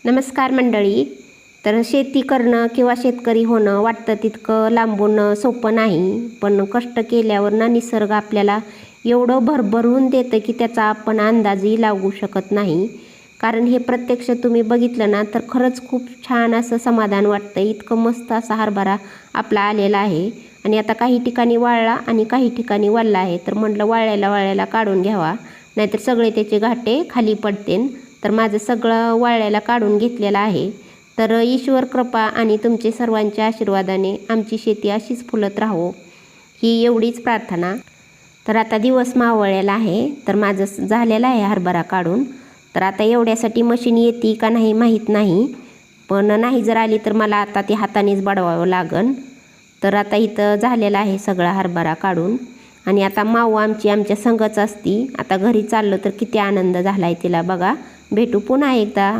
नमस्कार मंडळी. तर शेती करणं किंवा शेतकरी होणं वाटतं तितकं लांबून सोपं नाही, पण कष्ट केल्यावर ना निसर्ग आपल्याला एवढं भरभरून देतं की त्याचा आपण अंदाजही लावू शकत नाही. कारण हे प्रत्यक्ष तुम्ही बघितलं ना तर खरंच खूप छान असं समाधान वाटतं. इतकं मस्त असा हरभरा आपला आलेला आहे आणि आता काही ठिकाणी वाळला आणि काही ठिकाणी वल्ला आहे. तर म्हटलं वाळल्याला काढून घ्यावा, नाहीतर सगळे त्याचे घाटे खाली पडतील. तर माझं सगळं वाळल्याला काढून घेतलेलं आहे. तर ईश्वर कृपा आणि तुमचे सर्वांच्या आशीर्वादाने आमची शेती अशीच फुलत राहो, ही एवढीच प्रार्थना. तर आता दिवस मावळलेला आहे. तर माझं झालेलं आहे हरभरा काढून. तर आता एवढ्यासाठी मशीन येते का नाही माहीत नाही, पण नाही जर आली तर मला आता ती हातानेच बडवावं लागन. तर आता इथं झालेला आहे सगळा हरभरा काढून आणि आता माऊ आमची आमच्या संगच असती. आता घरी चाललो तर किती आनंद झाला आहे तिला बघा. भेटू पुन्हा एकदा.